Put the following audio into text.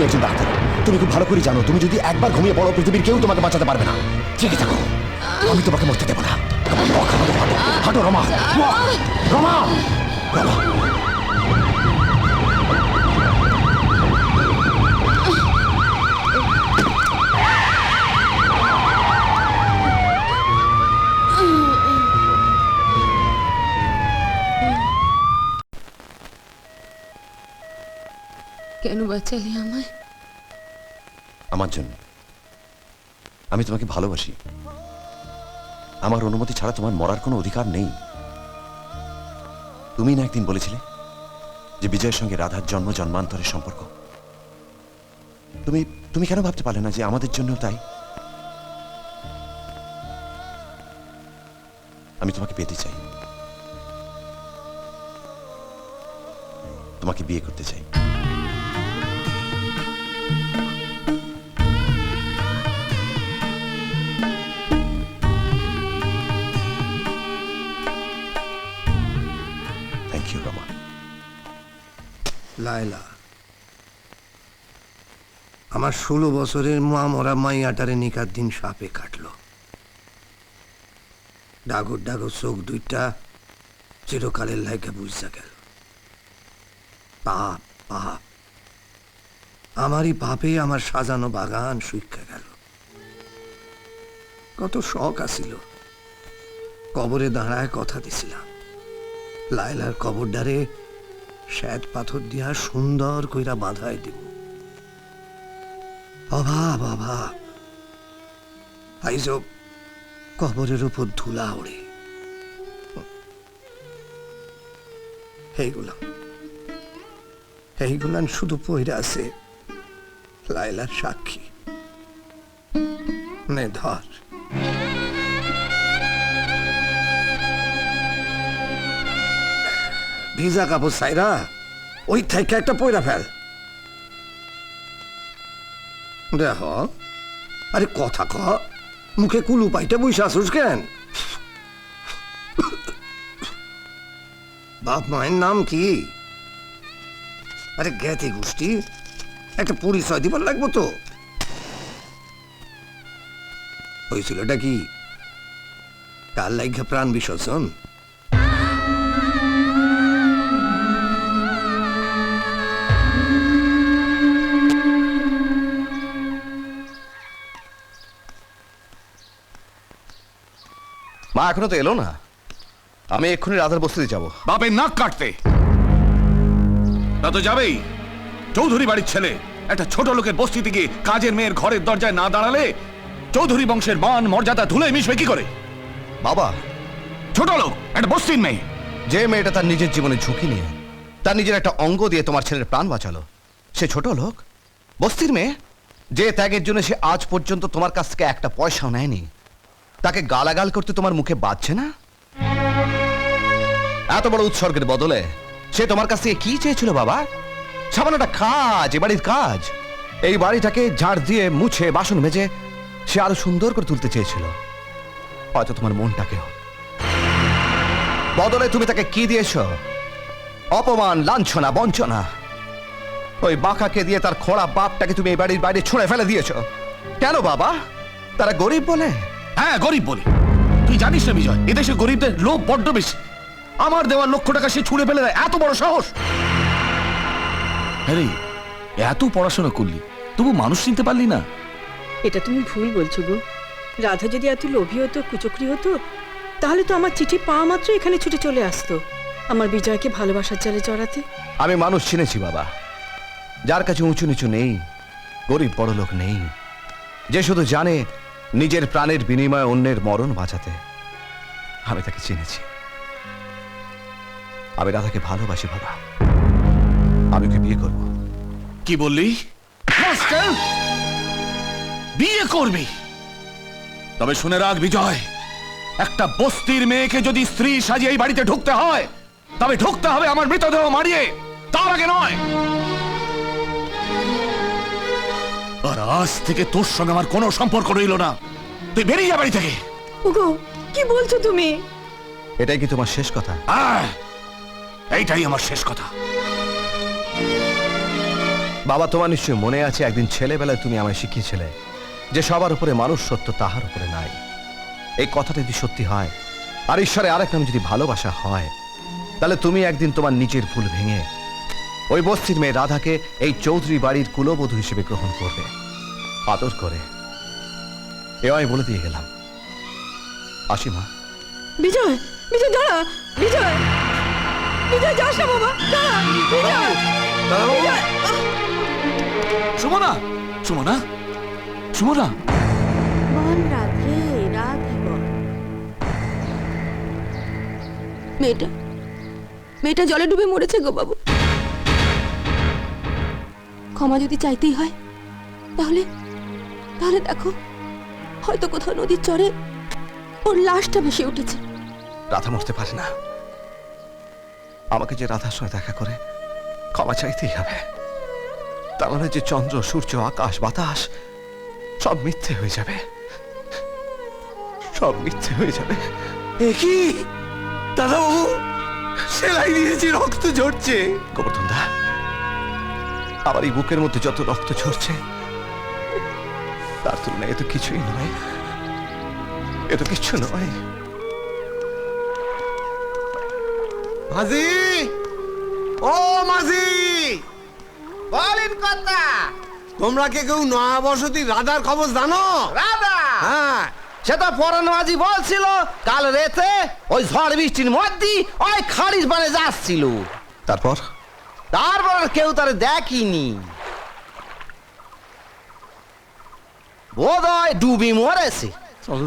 একজন ডাক্তার, তুমি খুব ভালো করে জানো তুমি যদি একবার ঘুমিয়ে পড়ো পৃথিবীর কেউ তোমাকে বাঁচাতে পারবে না। জেগে থাকো, আমি তোমাকে মরতে দেবো না। হাঁটো হাঁটো রমা, রমা রমা। কেন বাঁচালি আমায়? আমার জন্য। আমি তোমাকে ভালোবাসি। আমার অনুমতি ছাড়া তোমার মরার কোনো অধিকার নেই। তুমি না একদিন বলেছিলে যে বিজয়ের সঙ্গে রাধার জন্ম জন্মান্তরের সম্পর্ক। তুমি তুমি কেন ভাবতে পারলে না যে আমাদের জন্য তাই? আমি তোমাকে পেতে চাই, তোমাকে বিয়ে করতে চাই। Thank you Rama. লায়লা, আমার 16 বছরের মা মরা মাইয়াটারে নিকার দিন সাপে কাটলো। ডাগর ডাগর চোখ দুইটা চিরকালের লাইকা বুঝা গেল। পাপ পাপ, আমারই পাপে আমার সাজানো বাগান শুইকা গেল। কত শখ আছিল, কবরে দাঁড়ায় কথা দিছিলাম লায়লার কবরডারে শ্বেত পাথর দিয়া সুন্দর কইরা বাঁধায় দিব। অভাব অভাব, আইজব কবরের উপর ধুলা ওড়ে। এইগুলান শুধু পইরা আছে লায়লার সাক্ষী। নে ধর। ভিজা কাপড় সাইরা ওই থেকে একটা পয়রা ফেল। দেখ, আরে কথা ক, মুখে কুলু পাইতে বসে আসুস কেন? বাপ মায়ের নাম কি? আরে জ্ঞাতি গোষ্ঠী, একটা পরিচয় দিবার লাগবো তো। হয়েছিলটা কি? কার লাইগা প্রাণ বিসর্জন? মা এখনো তো এলো না। আমি এক্ষুনি রাধার বস্তিতে যাব। বাপের নাক কাটতে তা তো যাবেই। চৌধুরী বাড়ির ছেলে একটা ছোট লোকের বস্তিতে গিয়ে কাজের মেয়ের ঘরের দরজায় না দাঁড়ালে চৌধুরী বংশের মান মর্যাদা ধুলে মিশবে কি করে? বাবা, ছোট লোক একটা বস্তির মেয়ে। যে মেয়েটা তার নিজের জীবনে ঝুঁকি নিয়ে তার নিজের একটা অঙ্গ দিয়ে তোমার ছেলের প্রাণ বাঁচালো, সে ছোট লোক? বস্তির মেয়ে যে ত্যাগের জন্য সে আজ পর্যন্ত তোমার কাছ থেকে একটা পয়সাও নেয়নি, তাকে গালাগাল করতে তোমার মুখে বাজছে না? এত বড় উৎসর্গের বদলে সে তোমার কাছ থেকে কি চেয়েছিল বাবা? সামান্য একটা কাজ, এ বাড়ির কাজ। এই বাড়িটাকে ঝাড় দিয়ে মুছে বাসন মেজে সে আরো সুন্দর করে তুলতে চেয়েছিল, হয়তো তোমার মনটাকেও। বদলে তুমি তাকে কি দিয়েছ? অপমান, লাঞ্ছনা, বঞ্চনা। ওই বাঁকাকে দিয়ে তার খোঁড়া বাপটাকে তুমি এই বাড়ির বাইরে ছুঁড়ে ফেলে দিয়েছ। কেন বাবা? তারা গরিব বলে? হ্যাঁ, গরিব বলে। তুই জানিস না বিজয়, এদেশে গরিবদের লোভ বড্ড বেশি। আমার দেওয়া লক্ষ টাকা সে ছুঁড়ে ফেলে দেয়, এত বড় সাহস! আরে এত পড়াশোনা করলি, তবু মানুষ চিনতে পারলি না? এটা তুমি ভুল বলছো গো। রাধা যদি এত লোভী হতো, কুচক্রি হতো, তাহলে তো আমার চিঠি পাওয়া মাত্র এখানে ছুটে চলে আসতো আমার বিজয়কে ভালোবাসার জালে জড়াতে। আমি মানুষ চিনেছি বাবা, যার কাছে উঁচু নিচু নেই, গরিব বড় লোক নেই, যে শুধু জানে নিজের প্রাণের বিনিময়ে অন্যের মরণ বাঁচাতে। আমি তাকে চিনেছি। আমি রাধাকে ভালোবাসি বাবা, আমি ওকে বিয়ে করব। কি বললি? বিয়ে করবি? তবে শুনে রাখ বিজয়, একটা বস্তির মেয়েকে যদি স্ত্রী সাজিয়ে এই বাড়িতে ঢুকতে হয়, তবে ঢুকতে হবে আমার মৃতদেহ মারিয়ে, তার আগে নয়। আর আজ থেকে তোর সঙ্গে আমার কোনো সম্পর্ক রইল না। তুই বেরিয়ে যা বাড়ি থেকে। ওগো, কি বলছো তুমি? এটাই কি তোমার শেষ কথা? হ্যাঁ, এইটাই আমার শেষ কথা। বাবা, তোমার নিশ্চয়ই মনে আছে একদিন ছেলেবেলায় তুমি আমায় শিখিয়েছিলে যে সবার উপরে মানুষ সত্য, তাহার উপরে নাই। এই কথাটা যদি সত্যি হয় আর ঈশ্বরে আরেক নাম যদি ভালোবাসা হয়, তাহলে তুমি একদিন তোমার নিজের ভুল ভেঙে ওই বস্তির মেয়ে রাধাকে এই চৌধুরী বাড়ির কুলবধূ হিসেবে গ্রহণ করবে, আদর করে। এ আমি বলে দিয়ে গেলাম। আসি মা। বিজয়, বিজয় দাঁড়া, বিজয়, বিজয় যাস না বাবা, দাঁড়া, বিজয়, বিজয়। সুমনা, সুমনা, সুমনা। বল রাধে, রাধে বল। মেয়েটা জলে ডুবে মরেছে গো বাবু। ক্ষমা যদি চাইতেই হয় তাহলে তাহলে দেখো, হয়তো কোথাও নদীর চরে ওর লাশটা ভেসে উঠেছে। রাধা মরতে পারে না। আমাকে যে রাধার সঙ্গে দেখা করে ক্ষমা চাইতেই হবে। তাহলে যে চন্দ্র, সূর্য, আকাশ, বাতাস সব মিথ্যে হয়ে যাবে, সব মিথ্যে হয়ে যাবে। কি দাদাবাবু, সেলাই দিয়েছি, রক্ত ঝরছে। গোবর্ধন দা, আমার এই বুকের মধ্যে যত রক্ত ঝরছে তার তুলনায় এ তো কিছুই নয়, এ তো কিচ্ছু নয়। মাঝি, ও মাঝি, বলেন কথা। তোমরা কে কেউ নয়া বসতি রাধার খবর জানো? রাধা, হ্যাঁ, সে তো পরানো আজি বলছিল কাল রাতে ওই ঝড় বৃষ্টির মধ্যে ওই খারিজ বানে যাচ্ছিল। তারপর তারপর আর কেউ তারে দেখিনি, বোধ হয় ডুবি মরেছে। চলো